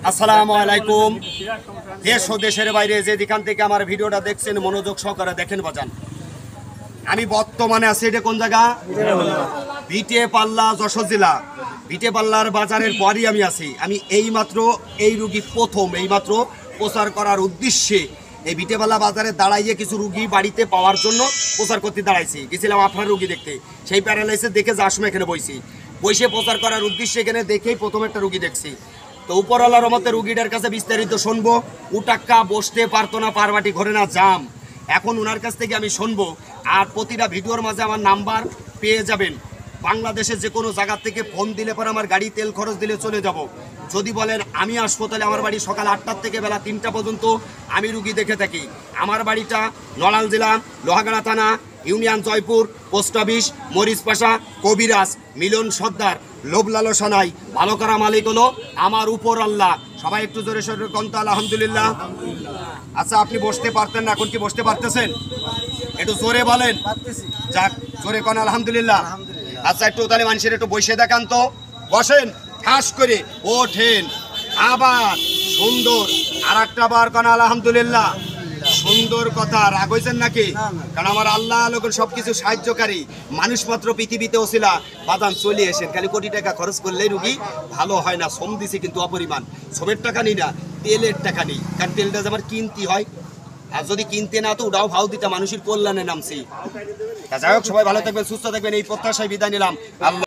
আসসালামু আলাইকুম। দেশ ও দেশের বাইরে যেখান থেকে আমার ভিডিওটা দেখছেন মনোযোগ সহকারে দেখেন বাজান। আমি বর্তমানে আছি এটা কোন জায়গা? বিটে পাল্লা, যশোর জেলা। বিটে পাল্লার বাজারের পরই আমি আছি। আমি এইমাত্র এই রুগী এইমাত্র প্রচার করার উদ্দেশ্যে এই বিটে পাল্লা বাজারে দাঁড়াইয়ে কিছু রুগী বাড়িতে পাওয়ার জন্য প্রচার করতে দাঁড়াইছি। গেছিলাম আপনার রুগী দেখতে, সেই প্যারালাইসিস দেখে যাওয়ার সময় এখানে বসে প্রচার করার উদ্দেশ্যে এখানে দেখেই প্রথম একটা রুগী দেখছি। তো উপরওয়ালার রহমতে রুগীটার কাছে বিস্তারিত শুনবো। উটাক্কা বসতে পারতো না, পারবাটি ঘরে না জাম। এখন ওনার কাছ থেকে আমি শুনবো। আর প্রতিটা ভিডিওর মাঝে আমার নাম্বার পেয়ে যাবেন। বাংলাদেশের যে কোনো জায়গা থেকে ফোন দিলে পরে আমার গাড়ি তেল খরচ দিলে চলে যাব। যদি বলেন আমি আসবো, তাহলে আমার বাড়ি সকাল 8টার থেকে বেলা 3টা পর্যন্ত আমি রুগী দেখে থাকি। আমার বাড়িটা নড়াইল জেলা, লোহাগাড়া থানা, union Jaipur, post office, Marichpasha, কবিরাজ, মিলন সর্দার। লোভ লালসা নাই, ভালো করা মালিক হলো আমার উপর আল্লাহ। সবাই একটু জোরে সোরে কন্ত আলহামদুলিল্লাহ। আচ্ছা, আপনি বসতে পারতেন না, এখন কি বসতে পারতেছেন? একটু জোরে বলেন। যাক, জোরে কোন আলহামদুলিল্লাহ। আচ্ছা, একটু তাহলে মানুষের একটু বসে দেখান তো। বসেন, ঠাস করে ওঠেন, আবার সুন্দর। আর একটা বার কোন আলহামদুলিল্লাহ। সুন্দর কথা, রাগ হয়েছেন নাকি? কারণ আমার আল্লাহ লোকের সবকিছু সাহায্যকারী মানুষ মাত্র পৃথিবীতে ওসিলা। বাদান চলে এসেন, খালি কোটি টাকা খরচ করলেই রুগী ভালো হয় না। শ্রম দিছে কিন্তু অপরিমাণ। শ্রমের টাকা নিই না, তেলের টাকা নেই, কারণ তেলটা যেমন কিনতে হয়। আর যদি কিনতে না তো ওটাও ভাও দিতে মানুষের কল্যাণে নামছি। যাই হোক, সবাই ভালো থাকবেন, সুস্থ থাকবেন, এই প্রত্যাশায় বিদায় নিলাম। আল্লাহ।